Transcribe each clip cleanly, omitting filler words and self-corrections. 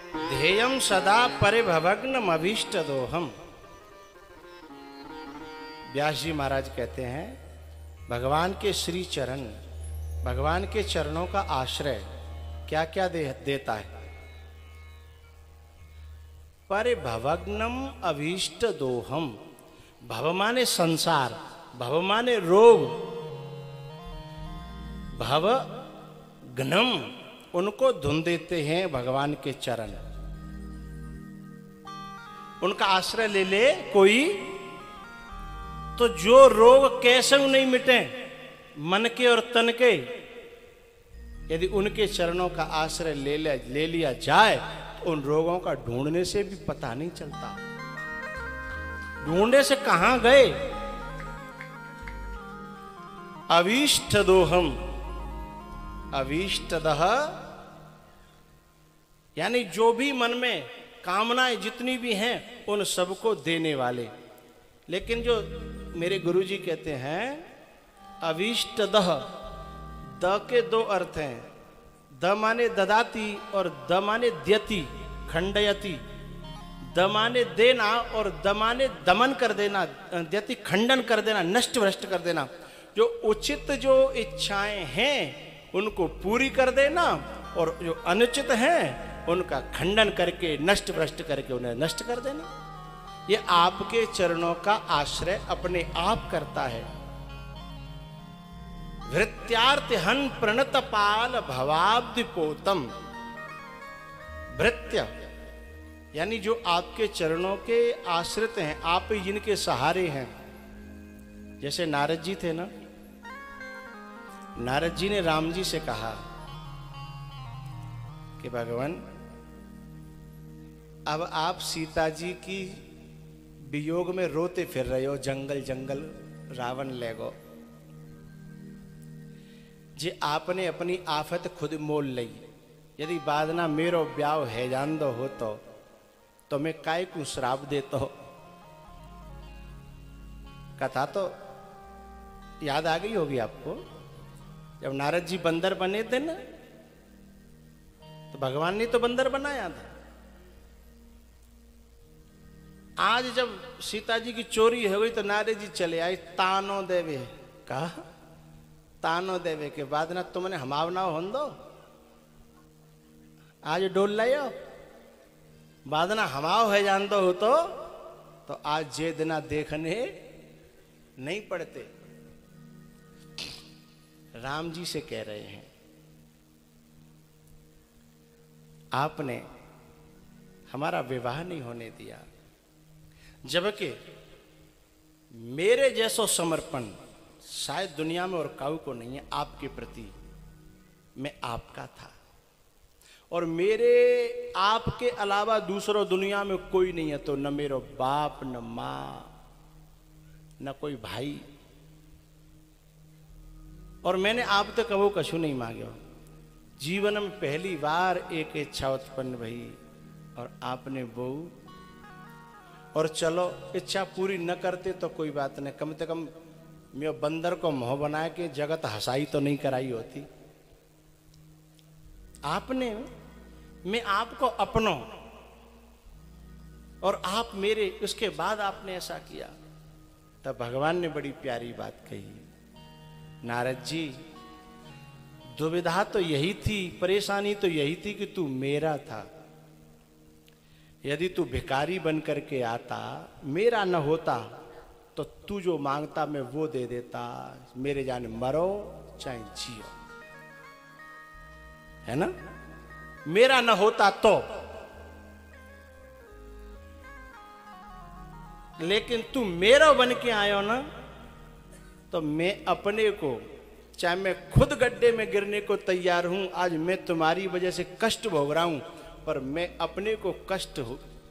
ध्येयम सदा परिभवग्नम अभीष्ट दोहम। व्यास जी महाराज कहते हैं भगवान के श्री चरण, भगवान के चरणों का आश्रय क्या क्या देता है। परिभवग्नम अभीष्ट दोहम। भव माने संसार, भव माने रोग, भव घ्नम उनको धुन देते हैं भगवान के चरण। उनका आश्रय ले ले कोई तो जो रोग कैसे नहीं मिटे मन के और तन के, यदि उनके चरणों का आश्रय ले लिया जाए तो उन रोगों का ढूंढने से भी पता नहीं चलता, ढूंढने से कहां गए। अभीष्ट दोहम, अभीष्टदह यानी जो भी मन में कामनाएं जितनी भी हैं उन सबको देने वाले। लेकिन जो मेरे गुरुजी कहते हैं अभीष्टदह, द के दो अर्थ हैं, द माने ददाती और द माने द्यति, खंडयति। द माने देना और द माने दमन कर देना, द्यति खंडन कर देना, नष्ट भ्रष्ट कर देना। जो उचित जो इच्छाएं हैं उनको पूरी कर देना और जो अनुचित हैं उनका खंडन करके नष्ट भ्रष्ट करके उन्हें नष्ट कर देना। ये आपके चरणों का आश्रय अपने आप करता है। भृत्यार्थ हन प्रणत पाल भवाब्दि पोतम। भृत्य यानी जो आपके चरणों के आश्रित हैं, आप ही जिनके सहारे हैं। जैसे नारद जी थे ना, नारद जी ने राम जी से कहा कि भगवान अब आप सीता जी की वियोग में रोते फिर रहे हो, जंगल जंगल रावण ले गो। जे आपने अपनी आफत खुद मोल ली, यदि बाद ना मेरो ब्याह है जान दो हो तो मैं काय को श्राप देता हो। कथा तो याद आ गई होगी आपको, जब नारद जी बंदर बने थे ना तो भगवान ने तो बंदर बनाया था। आज जब सीता जी की चोरी हो गई तो नारद जी चले आए तानो देवे। कहा तानो देवे के बाद ना तुमने हमावना हो दो, आज डोल लायो बाद ना हमाव है जान दो हो तो आज जे दिना देखने नहीं पड़ते। राम जी से कह रहे हैं आपने हमारा विवाह नहीं होने दिया, जबकि मेरे जैसो समर्पण शायद दुनिया में और काऊ को नहीं है। आपके प्रति मैं आपका था और मेरे आपके अलावा दूसरों दुनिया में कोई नहीं है। तो न मेरो बाप, न मां, न कोई भाई, और मैंने आप तो कबो कछु नहीं मांगे। जीवन में पहली बार एक इच्छा उत्पन्न भई और आपने वो, और चलो इच्छा पूरी न करते तो कोई बात नहीं, कम से कम मैं बंदर को मोह बना के जगत हंसाई तो नहीं कराई होती। आपने, मैं आपको अपनो और आप मेरे, उसके बाद आपने ऐसा किया। तब भगवान ने बड़ी प्यारी बात कही, नारद जी दुविधा तो यही थी, परेशानी तो यही थी कि तू मेरा था। यदि तू भिखारी बन करके आता, मेरा न होता तो तू जो मांगता मैं वो दे देता, मेरे जाने मरो चाहे जियो, है ना। मेरा न होता तो, लेकिन तू मेरा बन के आयो ना तो मैं अपने को, चाहे मैं खुद गड्ढे में गिरने को तैयार हूं। आज मैं तुम्हारी वजह से कष्ट भोग रहा हूं, पर मैं अपने को कष्ट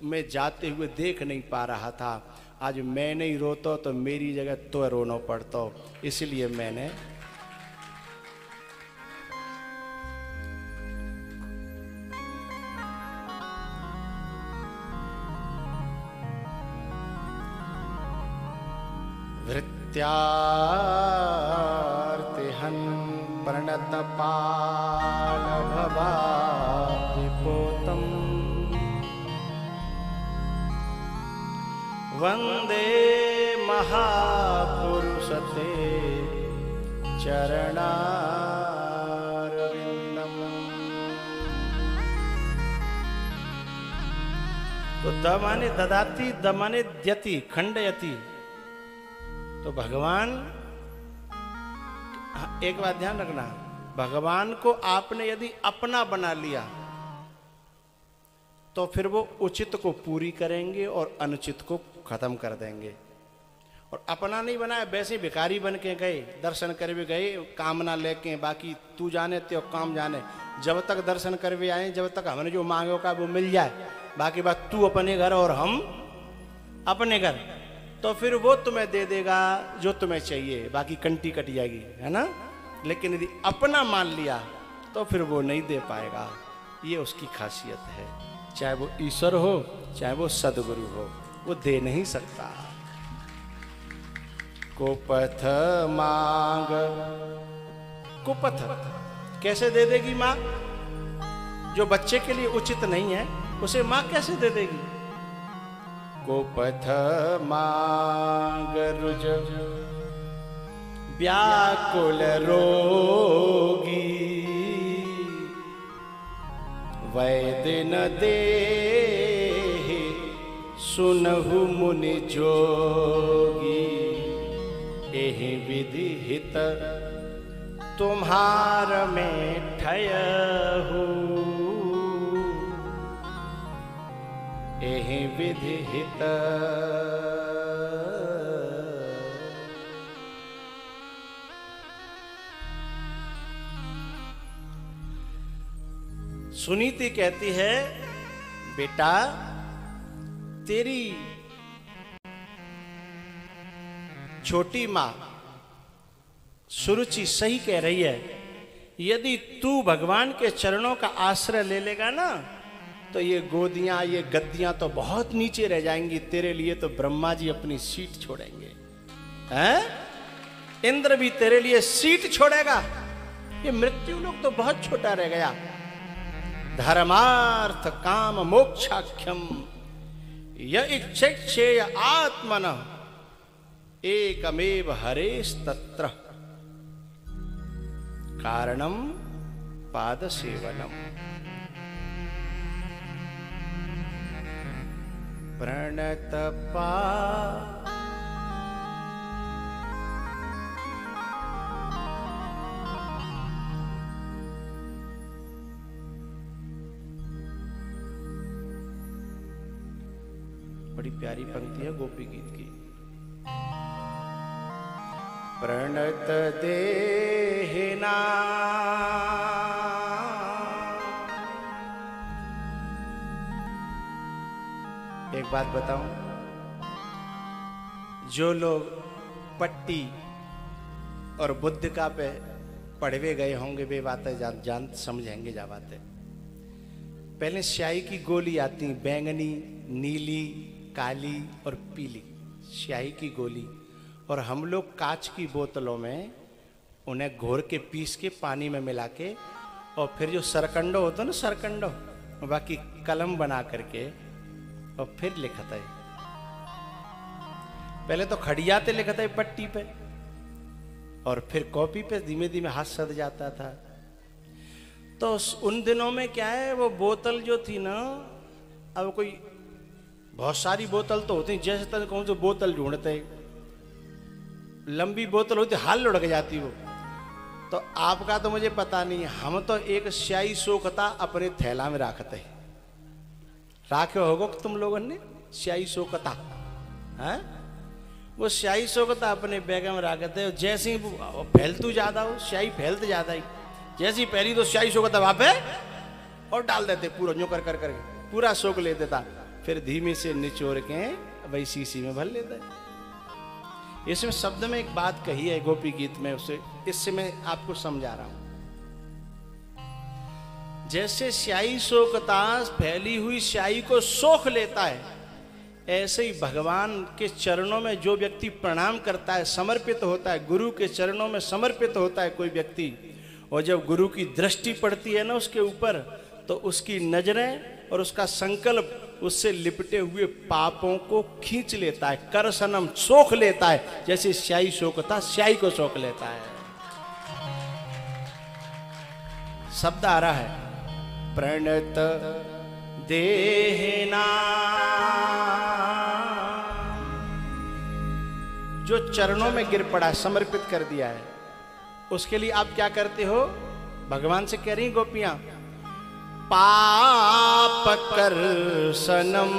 में जाते हुए देख नहीं पा रहा था। आज मैं नहीं रोता तो मेरी जगह तो रोना पड़ता, इसलिए मैंने वृत्यार्तिहन प्रणत पाल भवाब्दि पोतम। वंदे महापुरुष ते चरणारविंदम। तो द माने ददाती, द माने द्यति, खंडयति। तो भगवान, एक बात ध्यान रखना, भगवान को आपने यदि अपना बना लिया तो फिर वो उचित को पूरी करेंगे और अनुचित को खत्म कर देंगे। और अपना नहीं बनाया, वैसे भिखारी बन के गए, दर्शन कर भी गए कामना लेके, बाकी तू जाने त्यो काम जाने। जब तक दर्शन कर भी आए, जब तक हमने जो मांगो का वो मिल जाए, बाकी बात तू अपने घर और हम अपने घर, तो फिर वो तुम्हें दे देगा जो तुम्हें चाहिए, बाकी कंटी कट जाएगी, है ना। लेकिन यदि अपना मान लिया तो फिर वो नहीं दे पाएगा। ये उसकी खासियत है, चाहे वो ईश्वर हो चाहे वो सदगुरु हो, वो दे नहीं सकता। कुपथ मांग, कुपथ कैसे दे देगी माँ? जो बच्चे के लिए उचित नहीं है उसे माँ कैसे दे देगी? कुपथ मांग रुज व्याकुल रोगी, वैद्य न देहि सुनहु मुनि जोगी। एहि विधि हित तुम्हार में ठयहु, एहि विधि हित। सुनीति कहती है, बेटा तेरी छोटी माँ सुरुचि सही कह रही है। यदि तू भगवान के चरणों का आश्रय ले लेगा ना, तो ये गोदियां, ये गद्दियां तो बहुत नीचे रह जाएंगी। तेरे लिए तो ब्रह्मा जी अपनी सीट छोड़ेंगे, हैं? इंद्र भी तेरे लिए सीट छोड़ेगा। ये मृत्यु लोक तो बहुत छोटा रह गया। धर्मार्थ काम मोक्षाख्यम य इच्छेय आत्मनः एकमेव हरेस्तत्र कारणम पाद सेवनम। प्रणत पा बड़ी प्यारी पंक्ति है गोपी गीत की। प्रणत देहिना एक बात बताऊं, जो लोग पट्टी और बुद्धिका पे पढ़वे गए होंगे वे बातें जान समझेंगे। जा बातें पहले स्याही की गोली आती, बैंगनी, नीली, काली और पीली स्याही की गोली, और हम लोग कांच की बोतलों में उन्हें घोर के पीस के पानी में मिला के, और फिर जो सरकंडो होता है ना, सरकंडो बाकी कलम बना करके और फिर लिखता है। पहले तो खड़ियाते लिखता है पट्टी पे, और फिर कॉपी पे धीमे धीमे हाथ सद जाता था। तो उन दिनों में क्या है, वो बोतल जो थी ना, अब कोई बहुत सारी बोतल तो होती, जैसे तक कौन सी बोतल ढूंढते, लंबी बोतल होती, हाल लुढ़क जाती वो। तो आपका तो मुझे पता नहीं, हम तो एक स्याही सोखता अपने थैला में रखते, राखे होगो तुम लोगों ने स्याही सोखता, है? वो स्याही सोखता अपने बैग में रखते, जैसे ही फैलतू ज्यादा हो, स्याही फैलते ज्यादा ही, जैसी पहली तो स्याही सोखता वहां पे और डाल देते, पूरा न्यू कर कर करके पूरा सोख ले देता, फिर धीमे से निचोड़ के वही शीशी में भर लेता है। इसमें शब्द में एक बात कही है गोपी गीत में, उसे इससे मैं आपको समझा रहा हूं। जैसे स्याही सोखता फैली हुई स्याही को सोख लेता है, ऐसे ही भगवान के चरणों में जो व्यक्ति प्रणाम करता है, समर्पित होता है, गुरु के चरणों में समर्पित होता है कोई व्यक्ति, और जब गुरु की दृष्टि पड़ती है ना उसके ऊपर, तो उसकी नजरें और उसका संकल्प उससे लिपटे हुए पापों को खींच लेता है, कर सनम सोख लेता है, जैसे स्याही सोखता स्याही को सोख लेता है। शब्द आ रहा है प्रणत देहना, जो चरणों में गिर पड़ा, समर्पित कर दिया है, उसके लिए आप क्या करते हो? भगवान से कह रही गोपियां, पाप कर सनम,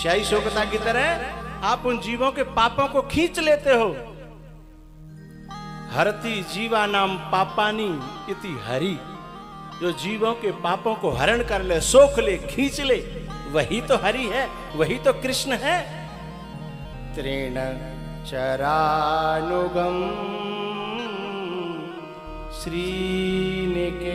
स्याही सोखता की तरह आप उन जीवों के पापों को खींच लेते हो। हरति जीवा नाम पापानी इति हरि, जो जीवों के पापों को हरण कर ले, सोख ले, खींच ले, वही तो हरि है, वही तो कृष्ण है। तृण चरानुगम श्रीनिकेतनम,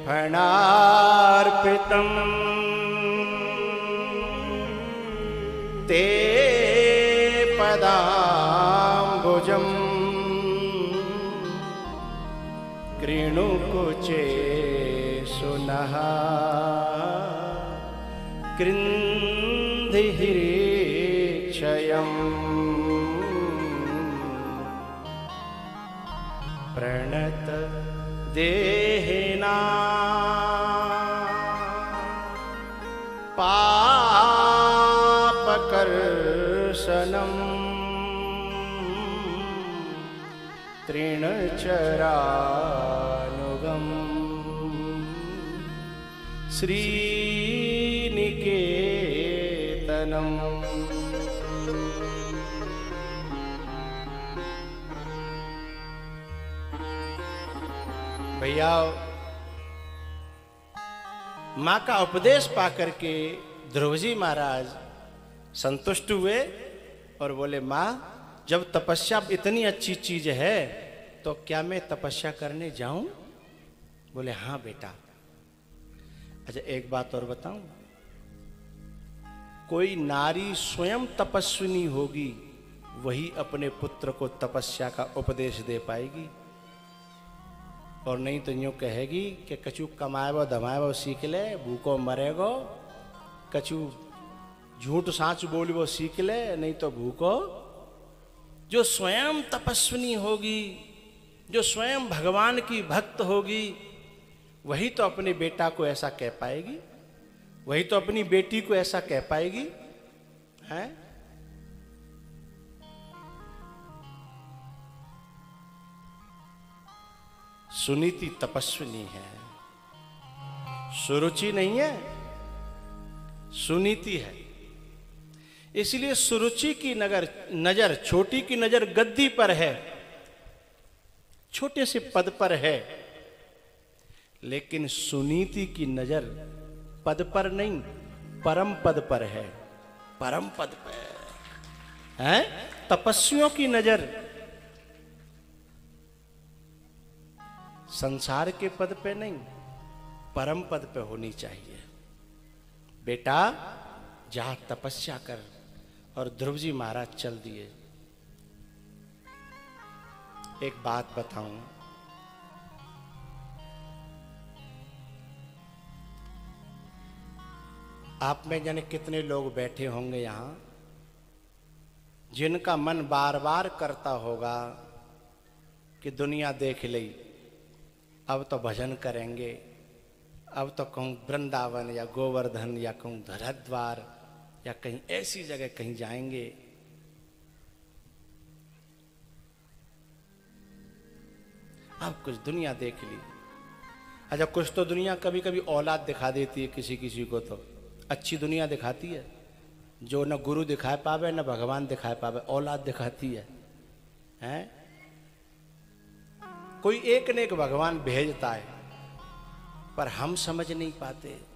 फणार्पितम ते पदाम्बुजम, कृणुकुचे सुनः कृन्धिहिरेक्षयम्, प्रणत देहिना पापकर्षणम्, तृणचरानुगम श्रीनिकेतनम। भैया, मां का उपदेश पाकर के ध्रुव जी महाराज संतुष्ट हुए और बोले, मां जब तपस्या इतनी अच्छी चीज है तो क्या मैं तपस्या करने जाऊं? बोले हाँ बेटा। अच्छा एक बात और बताऊं, कोई नारी स्वयं तपस्विनी होगी, वही अपने पुत्र को तपस्या का उपदेश दे पाएगी, और नहीं तो यूं कहेगी कि कछु कमाएबो धमाएबो सीख ले, भूखो मरेगो, कछु झूठ साँच बोलबो सीख ले, नहीं तो भूखो। जो स्वयं तपस्विनी होगी, जो स्वयं भगवान की भक्त होगी, वही तो अपने बेटा को ऐसा कह पाएगी, वही तो अपनी बेटी को ऐसा कह पाएगी, है? सुनीति तपस्विनी है, सुरुचि नहीं है, सुनीति है। इसलिए सुरुचि की नजर, छोटी की नजर गद्दी पर है, छोटे से पद पर है, लेकिन सुनीति की नजर पद पर नहीं, परम पद पर है, परम पद पर है। तपस्वियों की नजर संसार के पद पे नहीं, परम पद पे होनी चाहिए। बेटा जा तपस्या कर। और ध्रुव जी महाराज चल दिए। एक बात बताऊं, आप में जाने कितने लोग बैठे होंगे यहां, जिनका मन बार बार करता होगा कि दुनिया देख ली, अब तो भजन करेंगे, अब तो कहूँ वृंदावन या गोवर्धन या कहूँ हरिद्वार या कहीं ऐसी जगह कहीं जाएंगे। अब कुछ दुनिया देख ली। अच्छा कुछ तो दुनिया कभी कभी औलाद दिखा देती है, किसी किसी को तो अच्छी दुनिया दिखाती है, जो न गुरु दिखा पावे न भगवान दिखा पावे, औलाद दिखाती है, हैं? कोई एक न एक भगवान भेजता है, पर हम समझ नहीं पाते।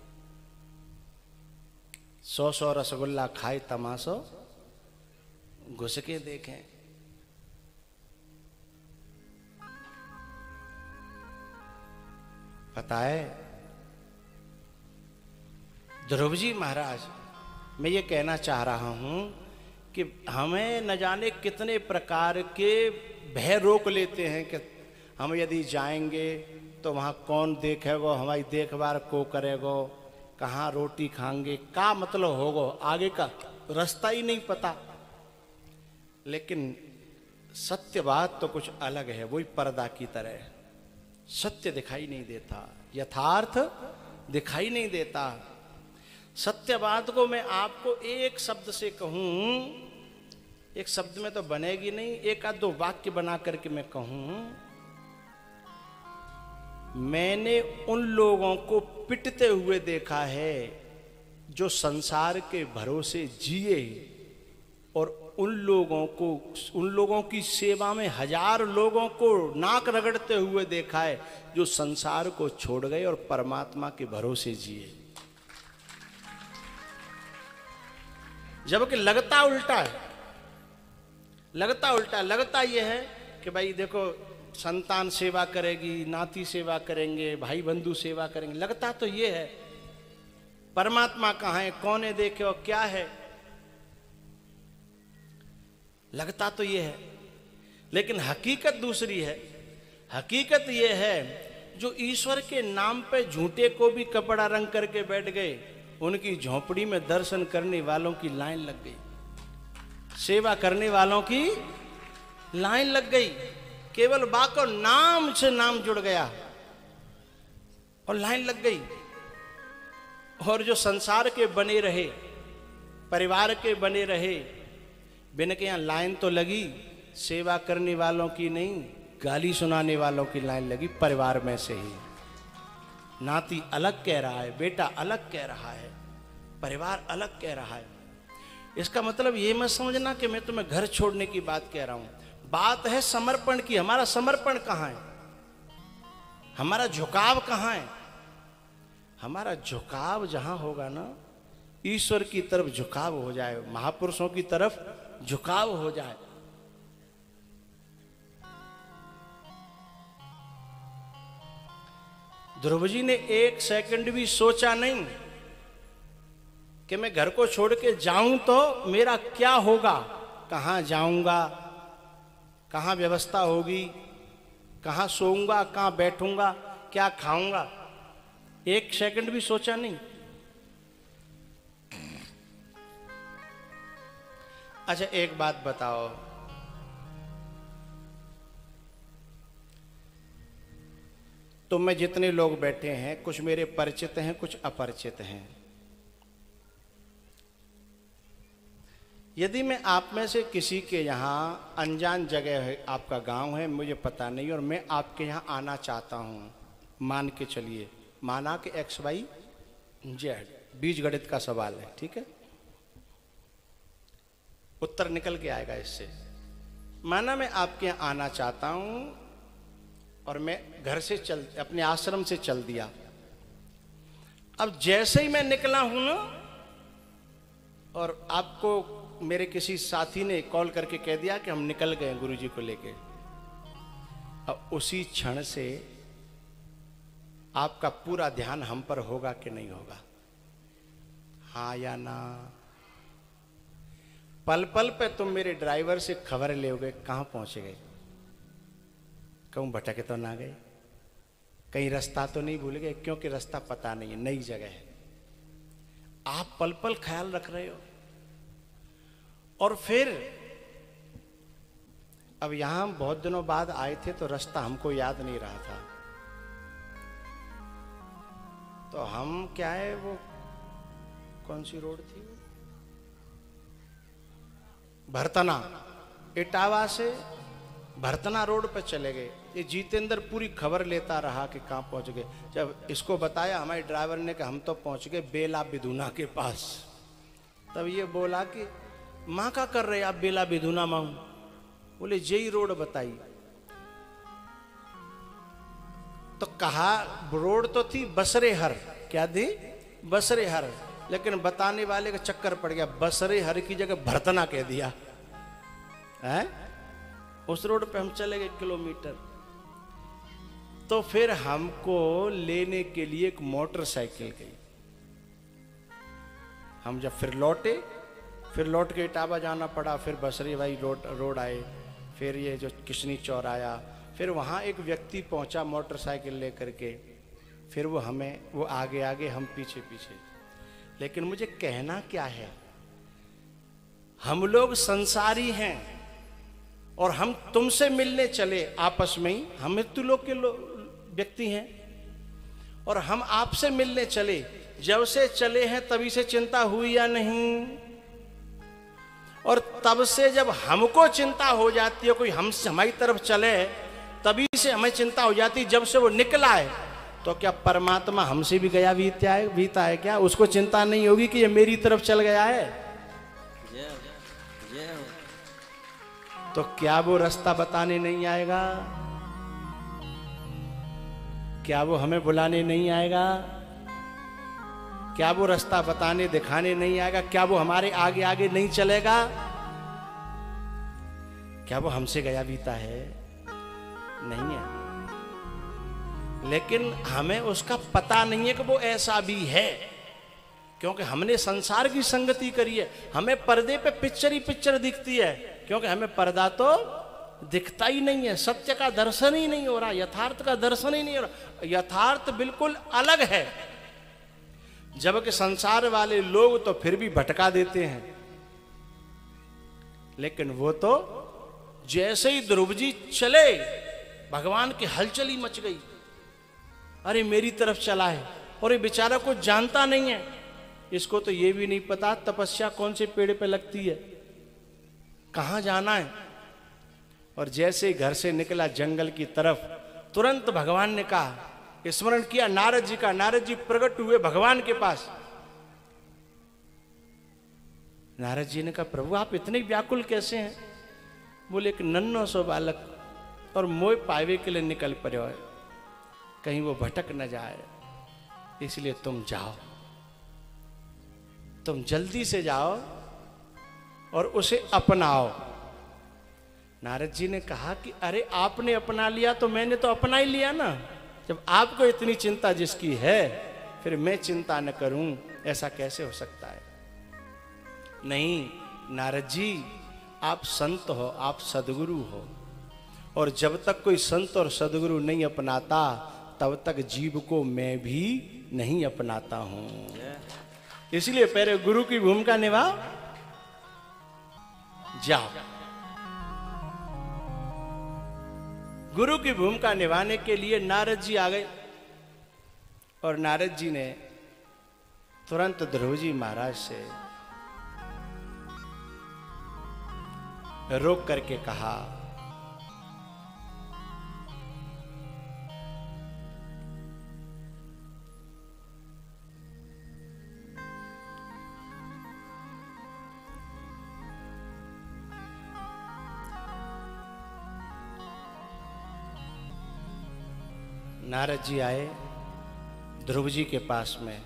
100 रसगुल्ला खाए तमाशो घुस के देखें। पता है ध्रुव जी महाराज, मैं ये कहना चाह रहा हूं कि हमें न जाने कितने प्रकार के भय रोक लेते हैं कि हम यदि जाएंगे तो वहाँ कौन देखेगो, हमारी देखभाल को करेगो, कहाँ रोटी खाएंगे, का मतलब होगो, आगे का रास्ता ही नहीं पता। लेकिन सत्य बात तो कुछ अलग है, वही पर्दा की तरह सत्य दिखाई नहीं देता, यथार्थ दिखाई नहीं देता। सत्य बात को मैं आपको एक शब्द से कहूं, एक शब्द में तो बनेगी नहीं, एक आध दो वाक्य बना करके मैं कहूं, मैंने उन लोगों को पिटते हुए देखा है जो संसार के भरोसे जिए, और उन लोगों की सेवा में हजार लोगों को नाक रगड़ते हुए देखा है जो संसार को छोड़ गए और परमात्मा के भरोसे जिए। जबकि लगता उल्टा है, लगता यह है कि भाई देखो संतान सेवा करेगी, नाती सेवा करेंगे, भाई बंधु सेवा करेंगे, लगता तो ये है। परमात्मा कहाँ है, कौन है, देखे और क्या है, लगता तो ये है। लेकिन हकीकत दूसरी है। हकीकत ये है जो ईश्वर के नाम पे झूठे को भी कपड़ा रंग करके बैठ गए, उनकी झोपड़ी में दर्शन करने वालों की लाइन लग गई, सेवा करने वालों की लाइन लग गई। केवल बाको नाम से नाम जुड़ गया और लाइन लग गई। और जो संसार के बने रहे, परिवार के बने रहे, बिन के यहाँ लाइन तो लगी, सेवा करने वालों की नहीं, गाली सुनाने वालों की लाइन लगी परिवार में से ही। नाती अलग कह रहा है, बेटा अलग कह रहा है, परिवार अलग कह रहा है। इसका मतलब ये मत समझना कि मैं तुम्हें घर छोड़ने की बात कह रहा हूं। बात है समर्पण की। हमारा समर्पण कहां है, हमारा झुकाव कहां है? हमारा झुकाव जहां होगा ना, ईश्वर की तरफ झुकाव हो जाए, महापुरुषों की तरफ झुकाव हो जाए। ध्रुव जी ने एक सेकंड भी सोचा नहीं कि मैं घर को छोड़ के जाऊं तो मेरा क्या होगा, कहां जाऊंगा, कहां व्यवस्था होगी, कहां सोऊंगा, कहां बैठूंगा, क्या खाऊंगा, एक सेकंड भी सोचा नहीं। अच्छा एक बात बताओ, तुम में जितने लोग बैठे हैं, कुछ मेरे परिचित हैं, कुछ अपरिचित हैं। यदि मैं आप में से किसी के यहाँ, अनजान जगह है, आपका गांव है, मुझे पता नहीं, और मैं आपके यहाँ आना चाहता हूँ, मान के चलिए, माना कि XYZ, बीजगणित का सवाल है, ठीक है, उत्तर निकल के आएगा इससे। माना मैं आपके यहाँ आना चाहता हूँ और मैं घर से अपने आश्रम से चल दिया। अब जैसे ही मैं निकला हूं ना, और आपको मेरे किसी साथी ने कॉल करके कह दिया कि हम निकल गए गुरुजी को लेके, अब उसी क्षण से आपका पूरा ध्यान हम पर होगा कि नहीं होगा, हाँ या ना? पल पल पे तुम मेरे ड्राइवर से खबर लोगे कहां पहुंचे गए, कहूं भटके तो ना गए, कहीं रास्ता तो नहीं भूल गए, क्योंकि रास्ता पता नहीं है, नई जगह है। आप पल पल ख्याल रख रहे हो। और फिर अब यहां बहुत दिनों बाद आए थे तो रास्ता हमको याद नहीं रहा था, तो हम क्या है, वो कौन सी रोड थी, भरतना, इटावा से भरतना रोड पर चले गए। ये जितेंद्र पूरी खबर लेता रहा कि कहाँ पहुंच गए। जब इसको बताया हमारे ड्राइवर ने कि हम तो पहुंच गए बेला बिधुना के पास, तब ये बोला कि माँ का कर रहे आप बेला बिधुना माँ? बोले जेई रोड बताई। तो कहा रोड तो थी बसरेहर, क्या थी, बसरेहर, लेकिन बताने वाले का चक्कर पड़ गया, बसरेहर की जगह भरतना कह दिया है। उस रोड पे हम चले गए किलोमीटर। तो फिर हमको लेने के लिए एक मोटरसाइकिल गई। हम जब फिर लौटे, फिर लौट के इटावा जाना पड़ा, फिर बसरी भाई रोड आए, फिर ये जो किशनी चौर आया, फिर वहाँ एक व्यक्ति पहुँचा मोटरसाइकिल लेकर के, फिर वो आगे आगे, हम पीछे पीछे। लेकिन मुझे कहना क्या है, हम लोग संसारी हैं और हम तुमसे मिलने चले आपस में ही, हम मृत्यु लोक के व्यक्ति हैं और हम आपसे मिलने चले, जब से चले हैं तभी से चिंता हुई या नहीं? और तब से जब हमको चिंता हो जाती है, कोई हमसे हमारी तरफ चले तभी से हमें चिंता हो जाती है, जब से वो निकला है तो क्या परमात्मा हमसे भी गया बीता है क्या? उसको चिंता नहीं होगी कि ये मेरी तरफ चल गया है? तो क्या वो रास्ता बताने नहीं आएगा? क्या वो हमें बुलाने नहीं आएगा? क्या वो रास्ता बताने दिखाने नहीं आएगा? क्या वो हमारे आगे आगे नहीं चलेगा? क्या वो हमसे गया बीता है? नहीं है। लेकिन हमें उसका पता नहीं है कि वो ऐसा भी है, क्योंकि हमने संसार की संगति करी है। हमें पर्दे पे पिक्चर ही पिक्चर दिखती है, क्योंकि हमें पर्दा तो दिखता ही नहीं है, सत्य का दर्शन ही नहीं हो रहा, यथार्थ का दर्शन ही नहीं हो रहा। यथार्थ बिल्कुल अलग है, जबकि संसार वाले लोग तो फिर भी भटका देते हैं। लेकिन वो तो जैसे ही ध्रुव जी चले, भगवान की हलचल ही मच गई। अरे मेरी तरफ चला है, और ये बेचारा कुछ जानता नहीं है, इसको तो ये भी नहीं पता तपस्या कौन से पेड़ पे लगती है, कहां जाना है। और जैसे घर से निकला जंगल की तरफ, तुरंत भगवान ने कहा, स्मरण किया नारद जी का। नारद जी प्रकट हुए भगवान के पास। नारद जी ने कहा, प्रभु आप इतने व्याकुल कैसे हैं? बोले, एक नन्नो सो बालक और मोह पावे के लिए निकल पड़े हो, कहीं वो भटक न जाए, इसलिए तुम जाओ, तुम जल्दी से जाओ और उसे अपनाओ। नारद जी ने कहा कि अरे आपने अपना लिया तो मैंने तो अपना ही लिया ना। जब आपको इतनी चिंता जिसकी है, फिर मैं चिंता न करूं, ऐसा कैसे हो सकता है? नहीं नारद जी, आप संत हो, आप सदगुरु हो, और जब तक कोई संत और सदगुरु नहीं अपनाता, तब तक जीव को मैं भी नहीं अपनाता हूं। इसलिए पहले गुरु की भूमिका निभाओ, जाओ। गुरु की भूमिका निभाने के लिए नारद जी आ गए, और नारद जी ने तुरंत ध्रुव जी महाराज से रोक करके कहा, नारद जी आए ध्रुव जी के पास में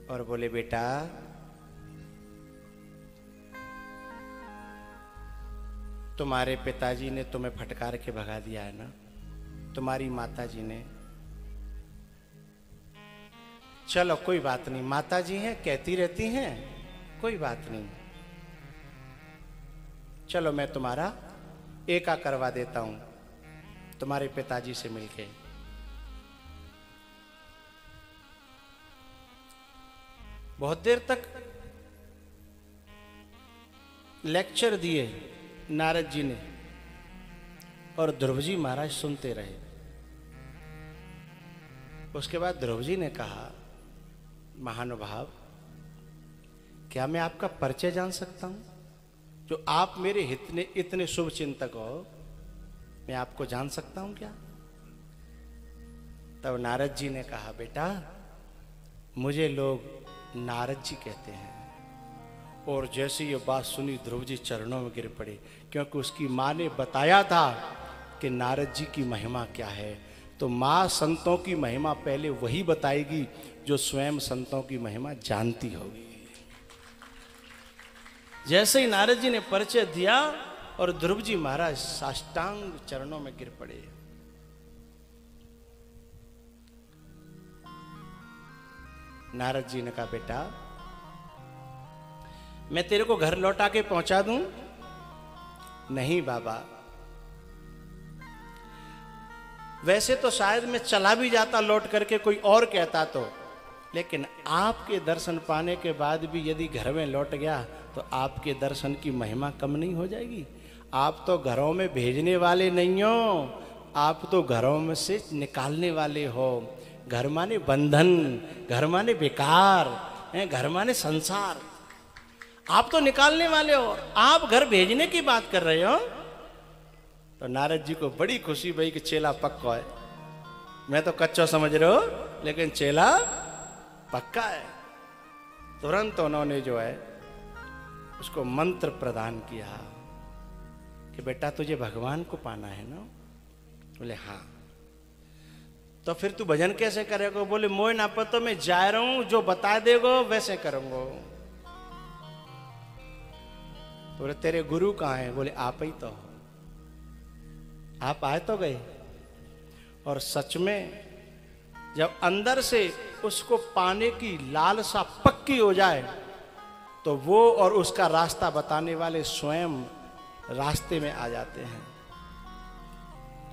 और बोले, बेटा तुम्हारे पिताजी ने तुम्हें फटकार के भगा दिया है ना, तुम्हारी माता जी ने। चलो कोई बात नहीं, माता जी हैं, कहती रहती हैं, कोई बात नहीं, चलो मैं तुम्हारा एका करवा देता हूं तुम्हारे पिताजी से मिलके। बहुत देर तक लेक्चर दिए नारद जी ने, और ध्रुव जी महाराज सुनते रहे। उसके बाद ध्रुव जी ने कहा, महानुभाव, क्या मैं आपका परिचय जान सकता हूं? जो आप मेरे इतने शुभ चिंतक हो, मैं आपको जान सकता हूं क्या? तब नारद जी ने कहा, बेटा मुझे लोग नारद जी कहते हैं। और जैसे ये बात सुनी, ध्रुव जी चरणों में गिर पड़े, क्योंकि उसकी माँ ने बताया था कि नारद जी की महिमा क्या है। तो माँ संतों की महिमा पहले वही बताएगी जो स्वयं संतों की महिमा जानती होगी। जैसे ही नारद जी ने परिचय दिया, और ध्रुव जी महाराज साष्टांग चरणों में गिर पड़े। नारद जी ने कहा, बेटा मैं तेरे को घर लौटा के पहुंचा दूं, नहीं बाबा, वैसे तो शायद मैं चला भी जाता लौट करके, कोई और कहता तो, लेकिन आपके दर्शन पाने के बाद भी यदि घर में लौट गया तो आपके दर्शन की महिमा कम नहीं हो जाएगी। आप तो घरों में भेजने वाले नहीं हो, आप तो घरों में से निकालने वाले हो। घर माने बंधन, घर माने बेकार, घर माने संसार, आप तो निकालने वाले हो, आप घर भेजने की बात कर रहे हो। तो नारद जी को बड़ी खुशी भई कि चेला पक्का है, मैं तो कच्चा समझ रहे हो लेकिन चेला पक्का है। तुरंत उन्होंने जो है उसको मंत्र प्रदान किया कि बेटा तुझे भगवान को पाना है ना। बोले हाँ। तो फिर तू भजन कैसे करेगा? बोले मोह ना पतो, मैं जा रहा हूं, जो बता देगो वैसे करूंगा। बोले तेरे गुरु कहाँ है? बोले आप ही तो हो। आप आए तो गए। और सच में जब अंदर से उसको पाने की लालसा पक्की हो जाए तो वो और उसका रास्ता बताने वाले स्वयं रास्ते में आ जाते हैं।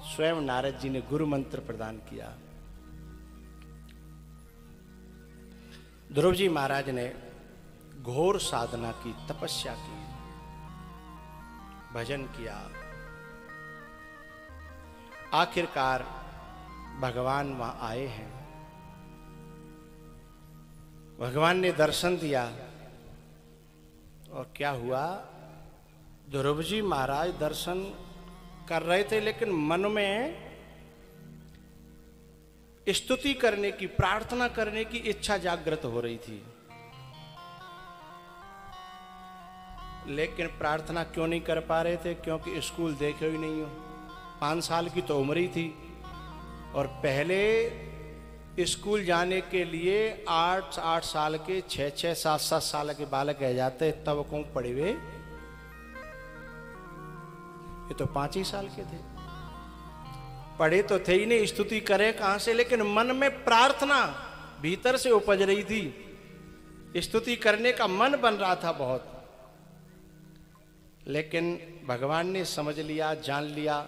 स्वयं नारद जी ने गुरु मंत्र प्रदान किया। ध्रुव जी महाराज ने घोर साधना की, तपस्या की, भजन किया। आखिरकार भगवान वहां आए हैं। भगवान ने दर्शन दिया और क्या हुआ? ध्रुव जी महाराज दर्शन कर रहे थे लेकिन मन में स्तुति करने की, प्रार्थना करने की इच्छा जागृत हो रही थी। लेकिन प्रार्थना क्यों नहीं कर पा रहे थे? क्योंकि स्कूल देखे ही नहीं हो। 5 साल की तो उम्र ही थी और पहले स्कूल जाने के लिए 8 साल के, 6 7 साल के बालक रह जाते, तब कौन पढ़े हुए। ये तो 5 ही साल के थे, पढ़े तो थे ही नहीं, स्तुति करे कहां से? लेकिन मन में प्रार्थना भीतर से उपज रही थी, स्तुति करने का मन बन रहा था बहुत। लेकिन भगवान ने समझ लिया, जान लिया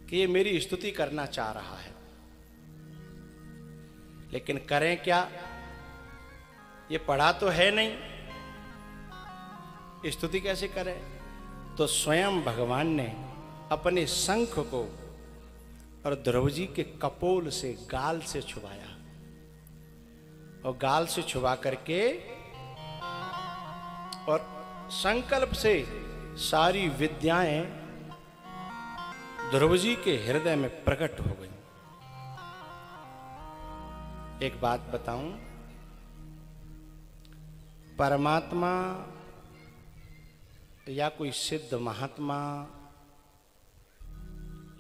कि ये मेरी स्तुति करना चाह रहा है, लेकिन करें क्या? ये पढ़ा तो है नहीं, स्तुति कैसे करें? तो स्वयं भगवान ने अपने शंख को और ध्रुव जी के कपोल से, गाल से छुपाया और गाल से छुपा करके और संकल्प से सारी विद्याएं ध्रुव जी के हृदय में प्रकट हो गई। एक बात बताऊं, परमात्मा या कोई सिद्ध महात्मा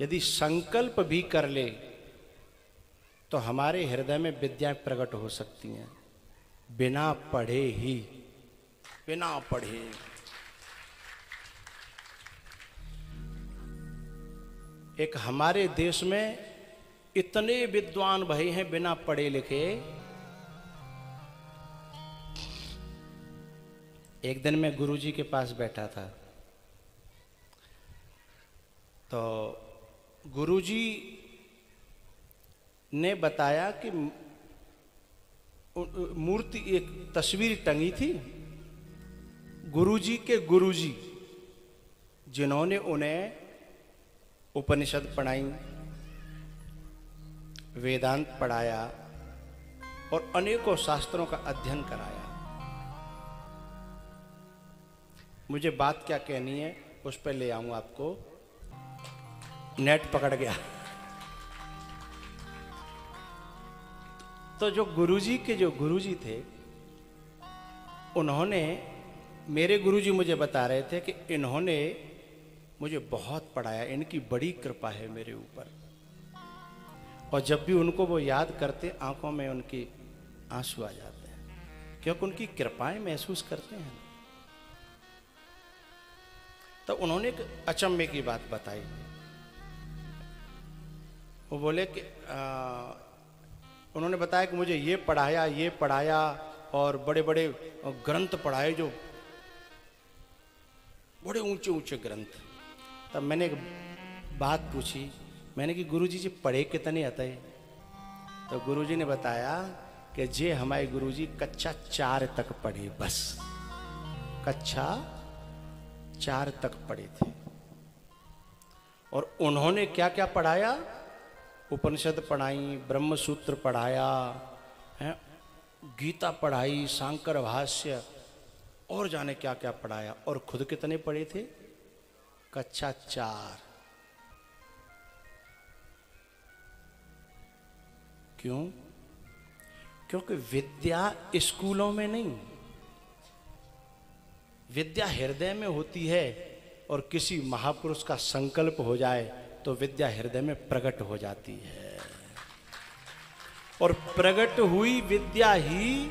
यदि संकल्प भी कर ले तो हमारे हृदय में विद्याएं प्रकट हो सकती हैं, बिना पढ़े ही, बिना पढ़े। एक हमारे देश में इतने विद्वान भाई हैं बिना पढ़े लिखे। एक दिन मैं गुरुजी के पास बैठा था तो गुरुजी ने बताया कि मूर्ति, एक तस्वीर टंगी थी गुरुजी के गुरुजी, जिन्होंने उन्हें उपनिषद पढ़ाई, वेदांत पढ़ाया और अनेकों शास्त्रों का अध्ययन कराया। मुझे बात क्या कहनी है उस पर ले आऊं आपको। नेट पकड़ गया। तो जो गुरुजी के जो गुरुजी थे, उन्होंने, मेरे गुरुजी मुझे बता रहे थे कि इन्होंने मुझे बहुत पढ़ाया, इनकी बड़ी कृपा है मेरे ऊपर। और जब भी उनको वो याद करते, आंखों में उनकी आंसू आ जाते हैं, क्योंकि उनकी कृपाएं महसूस करते हैं। तो उन्होंने एक अचंभे की बात बताई। वो बोले कि उन्होंने बताया कि मुझे ये पढ़ाया और बड़े बड़े ग्रंथ पढ़ाए जो बड़े ऊंचे ऊंचे ग्रंथ। तब मैंने एक बात पूछी, मैंने कि गुरुजी जी पढ़े कितने आते हैं? तो गुरुजी ने बताया कि जे हमारे गुरुजी कक्षा 4 तक पढ़े, बस कक्षा 4 तक पढ़े थे। और उन्होंने क्या क्या पढ़ाया? उपनिषद पढ़ाई, ब्रह्म सूत्र पढ़ाया है, गीता पढ़ाई, शांकर भाष्य, और जाने क्या क्या पढ़ाया। और खुद कितने पढ़े थे? कक्षा 4। क्यों? क्योंकि विद्या स्कूलों में नहीं, विद्या हृदय में होती है। और किसी महापुरुष का संकल्प हो जाए तो विद्या हृदय में प्रकट हो जाती है। और प्रकट हुई विद्या ही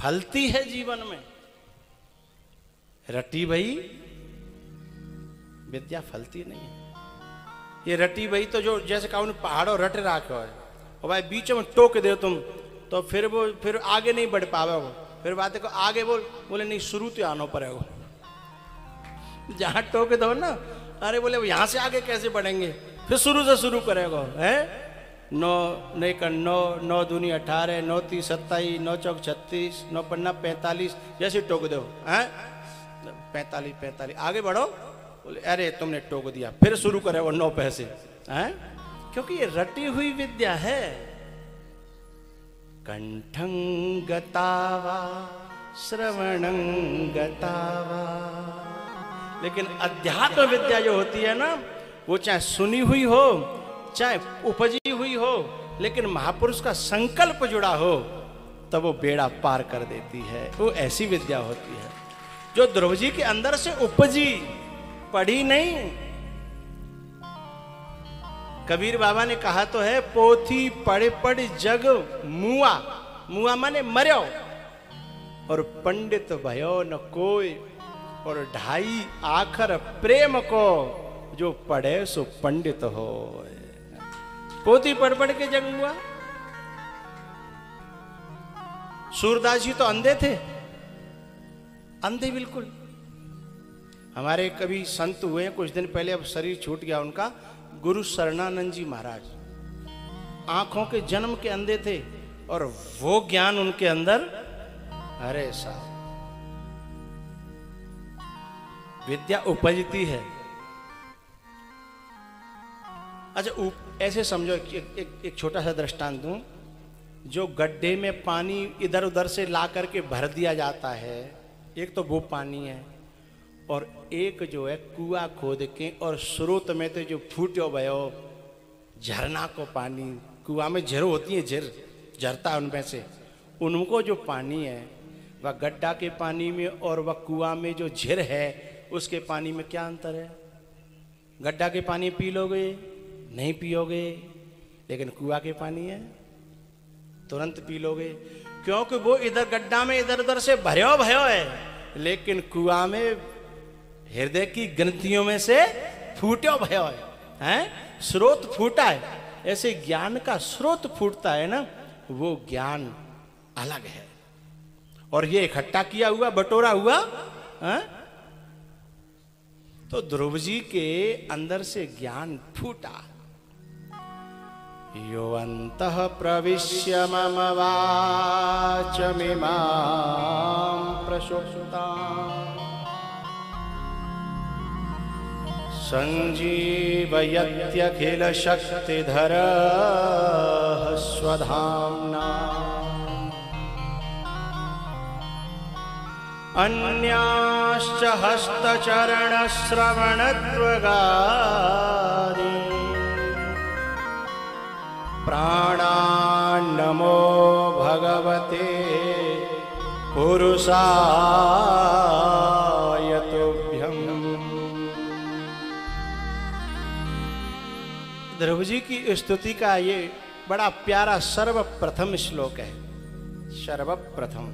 फलती है जीवन में। रटी भई विद्या फलती नहीं है। ये रटी भई तो जो जैसे कहा पहाड़ों रट राखो है, और भाई बीच में टोक दे तुम तो फिर वो फिर आगे नहीं बढ़ पावे। वो फिर बातें को आगे बोले नहीं, शुरू तो आना पड़ेगा। जहां टोक दो ना, अरे बोले यहां से आगे कैसे बढ़ेंगे, फिर शुरू से शुरू करेगा है। 9 नहीं कर 9 9 दूनी 18, 9 30 27, 9 चौक 36, 9 पन्ना 45, जैसे टोक दो है 45 45 आगे बढ़ो। बोले अरे तुमने टोक दिया, फिर शुरू करेगा 9 पैसे है। क्योंकि ये रटी हुई विद्या है। कंठं गतावा श्रवणं गतावा। लेकिन अध्यात्म विद्या जो होती है ना, वो चाहे सुनी हुई हो चाहे उपजी हुई हो, लेकिन महापुरुष का संकल्प जुड़ा हो तब वो बेड़ा पार कर देती है। वो ऐसी विद्या होती है जो ध्रुव जी के अंदर से उपजी, पढ़ी नहीं। कबीर बाबा ने कहा तो है, पोथी पढ़ पढ़ जग मुआ। मुआ माने मर्यो, और पंडित भयो न कोई। और ढाई आखर प्रेम को, जो पढ़े सो पंडित हो। पोथी पढ़ पढ़ के जग मुआ। सूरदास जी तो अंधे थे, अंधे बिल्कुल। हमारे कभी संत हुए कुछ दिन पहले, अब शरीर छूट गया उनका, गुरु शरणानंद जी महाराज। आंखों के जन्म के अंधे थे, और वो ज्ञान उनके अंदर, अरे साहब विद्या उपजती है। अच्छा ऐसे समझो, एक छोटा सा दृष्टांत दूं। जो गड्ढे में पानी इधर उधर से ला करके भर दिया जाता है, एक तो वो पानी है, और एक जो है कुआं खोद के और स्रोत में तो जो फूटो भयो झरना को पानी, कुआं में झर होती है, झर झरता है उनमें से, उनको जो पानी है वह गड्ढा के पानी में और वह कुआं में जो झर है उसके पानी में क्या अंतर है? गड्ढा के पानी पी लोगे नहीं पियोगे, लेकिन कुआं के पानी है तुरंत पी लोगे। क्योंकि वो इधर गड्ढा में इधर उधर से भरो भयो है, लेकिन कुआं में हृदय की ग्रंथियों में से फूटो भयो है, स्रोत फूटा है। ऐसे ज्ञान का स्रोत फूटता है ना, वो ज्ञान अलग है। और ये इकट्ठा किया हुआ बटोरा हुआ है? तो ध्रुव जी के अंदर से ज्ञान फूटा। यो अंतः प्रविश्य मम वाचमिमां प्रसुप्ताम् संजीवयत्यखिल शक्तिधरः स्वधाम्ना अन्याश्च हस्तचरणश्रवणत्वगादि प्राणान्नमो भगवते पुरुषाय तुभ्यम्। ध्रुव जी की स्तुति का ये बड़ा प्यारा सर्वप्रथम श्लोक है। सर्वप्रथम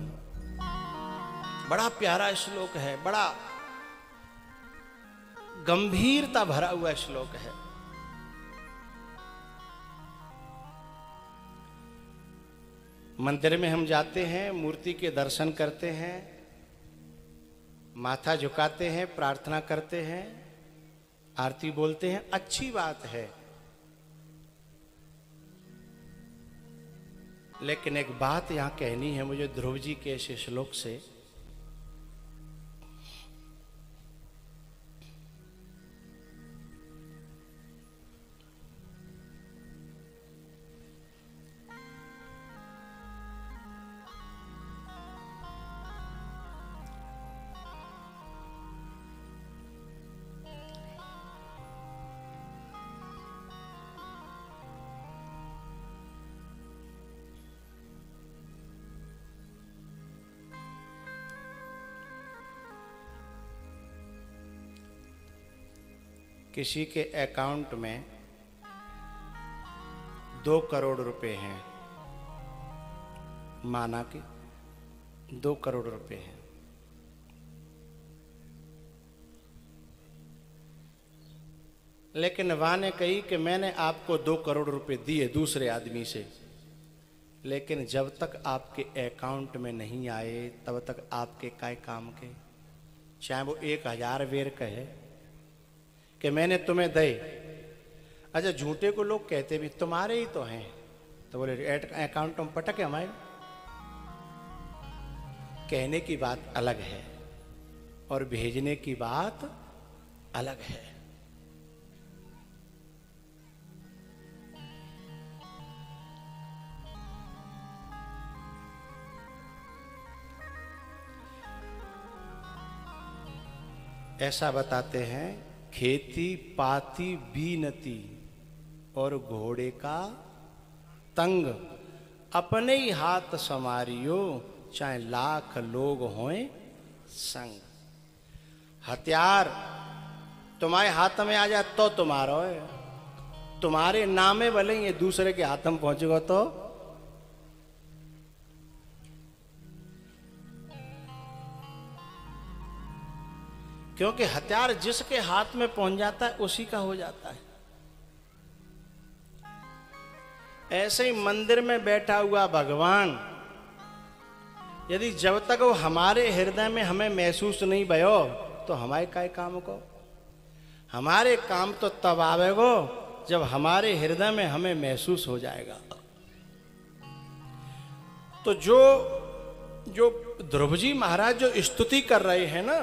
बड़ा प्यारा श्लोक है, बड़ा गंभीरता भरा हुआ श्लोक है। मंदिर में हम जाते हैं, मूर्ति के दर्शन करते हैं, माथा झुकाते हैं, प्रार्थना करते हैं, आरती बोलते हैं, अच्छी बात है। लेकिन एक बात यहां कहनी है मुझे ध्रुव जी के इस श्लोक से। किसी के अकाउंट में 2 करोड़ रुपए हैं, माना कि 2 करोड़ रुपए हैं। लेकिन वहां ने कही कि मैंने आपको 2 करोड़ रुपए दिए दूसरे आदमी से, लेकिन जब तक आपके अकाउंट में नहीं आए तब तक आपके काय काम के, चाहे वो 1000 बेर कहे कि मैंने तुम्हें दे। अच्छा, झूठे को लोग कहते भी तुम्हारे ही तो हैं, तो बोले अकाउंट में पटके हमारे। कहने की बात अलग है और भेजने की बात अलग है। ऐसा बताते हैं, खेती पाती बीनती और घोड़े का तंग, अपने ही हाथ समारियो चाहे लाख लोग होएं संग। हथियार तुम्हारे हाथ में आ जाए तो तुम्हारा है, तुम्हारे नामे भले ये दूसरे के हाथ में पहुंचेगा तो। क्योंकि हथियार जिसके हाथ में पहुंच जाता है उसी का हो जाता है। ऐसे ही मंदिर में बैठा हुआ भगवान, यदि जब तक वो हमारे हृदय में हमें महसूस नहीं भयो तो हमारे काय काम को। हमारे काम तो तब आवेगो जब हमारे हृदय में हमें महसूस हो जाएगा। तो जो ध्रुव जी महाराज जो स्तुति कर रहे हैं ना,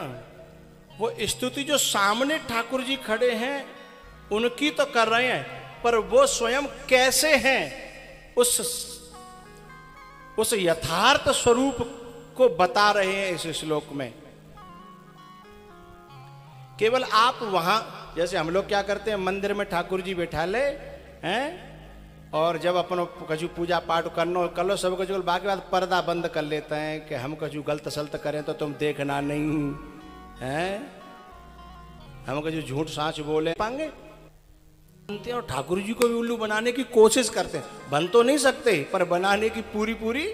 वो स्तुति जो सामने ठाकुर जी खड़े हैं उनकी तो कर रहे हैं, पर वो स्वयं कैसे हैं उस यथार्थ स्वरूप को बता रहे हैं इस श्लोक में। केवल आप वहां, जैसे हम लोग क्या करते हैं, मंदिर में ठाकुर जी बैठा ले हैं, और जब अपन कछु पूजा पाठ करनो कर लो सब कुछ, बाकी बात पर्दा बंद कर लेते हैं कि हम कछु गलत सलत करें तो तुम देखना नहीं हैं, हम कछु झूठ साँच बोले पाएंगे। और ठाकुर जी को भी उल्लू बनाने की कोशिश करते हैं, बन तो नहीं सकते पर बनाने की पूरी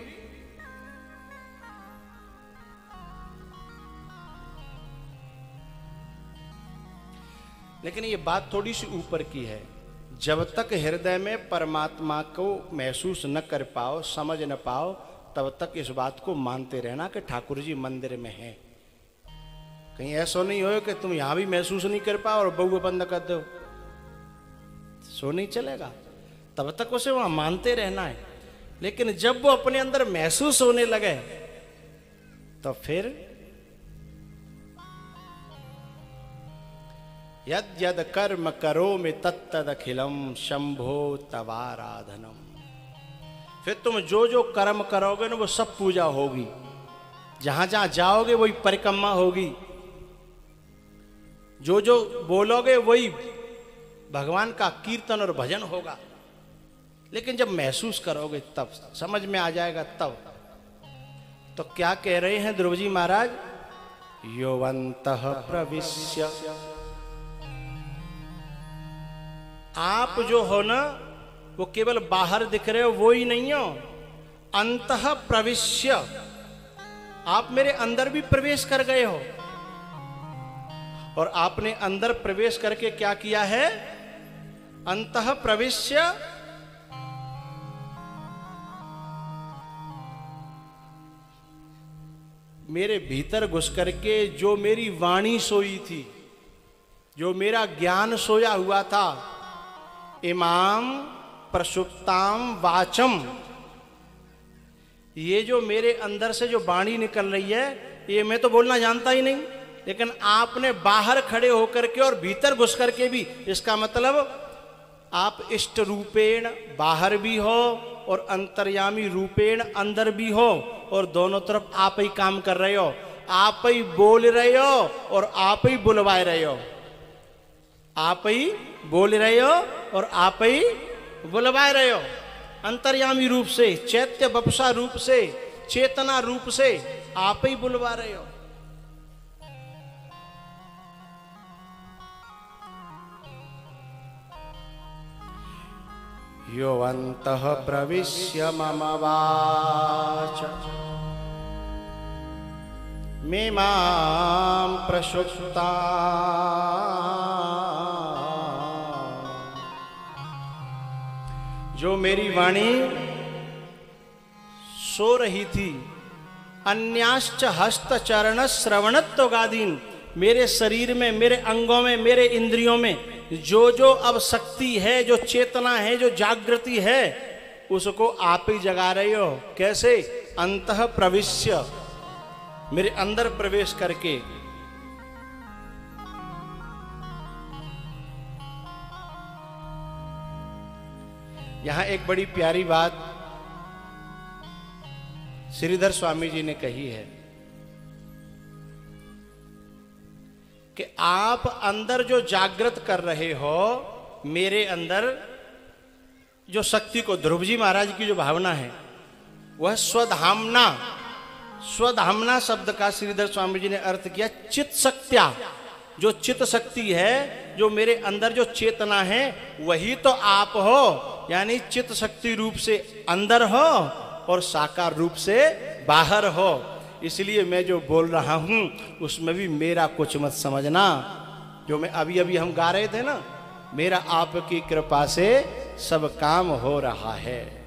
लेकिन ये बात थोड़ी सी ऊपर की है। जब तक हृदय में परमात्मा को महसूस न कर पाओ, समझ न पाओ, तब तक इस बात को मानते रहना कि ठाकुर जी मंदिर में हैं। कहीं ऐसा नहीं हो कि तुम यहां भी महसूस नहीं कर पाओ और बहु बंद कर दो, सो नहीं चलेगा। तब तक उसे वहां मानते रहना है। लेकिन जब वो अपने अंदर महसूस होने लगे तो फिर यद यद कर्म करोमि तत्तद अखिलम शंभो तवाराधनम। फिर तुम जो जो कर्म करोगे ना वो सब पूजा होगी, जहां जहां जाओगे वही परिक्रमा होगी, जो जो बोलोगे वही भगवान का कीर्तन और भजन होगा। लेकिन जब महसूस करोगे तब समझ में आ जाएगा तब। तो क्या कह रहे हैं ध्रुव जी महाराज, योवंतः प्रविश्य, आप जो हो ना वो केवल बाहर दिख रहे हो वो ही नहीं हो, अंतः प्रविश्य, आप मेरे अंदर भी प्रवेश कर गए हो। और आपने अंदर प्रवेश करके क्या किया है, अंतः प्रविश्य मेरे भीतर घुस करके जो मेरी वाणी सोई थी, जो मेरा ज्ञान सोया हुआ था, इमाम प्रसुप्ताम वाचम, ये जो मेरे अंदर से जो वाणी निकल रही है, ये मैं तो बोलना जानता ही नहीं, लेकिन आपने बाहर खड़े होकर के और भीतर घुस करके भी, इसका मतलब आप इष्ट रूपेण बाहर भी हो और अंतर्यामी रूपेण अंदर भी हो, और दोनों तरफ आप ही काम कर रहे हो, आप ही बोल रहे हो और आप ही बुलवा रहे हो, आप ही बोल रहे हो और आप ही बुलवा रहे हो। अंतर्यामी रूप से, चैत्य वपुषा रूप से, चेतना रूप से आप ही बुलवा रहे हो। यो अन्तः प्रविश्य मम वाच मे मां प्रसुप्ता जो मेरी वाणी सो रही थी, अन्याश्च हस्त चरण श्रवणत्व गादीन, मेरे शरीर में, मेरे अंगों में, मेरे इंद्रियों में जो जो अब शक्ति है, जो चेतना है, जो जागृति है, उसको आप ही जगा रहे हो। कैसे? अंतः प्रविश्य, मेरे अंदर प्रवेश करके। यहां एक बड़ी प्यारी बात श्रीधर स्वामी जी ने कही है कि आप अंदर जो जागृत कर रहे हो, मेरे अंदर जो शक्ति को, ध्रुव जी महाराज की जो भावना है वह स्वधामना, स्वधामना शब्द का श्रीधर स्वामी जी ने अर्थ किया चित शक्त्या, जो चित शक्ति है, जो मेरे अंदर जो चेतना है, वही तो आप हो। यानी चित शक्ति रूप से अंदर हो और साकार रूप से बाहर हो। इसलिए मैं जो बोल रहा हूं उसमें भी मेरा कुछ मत समझना। जो मैं अभी अभी हम गा रहे थे ना, मेरा आपकी कृपा से सब काम हो रहा है।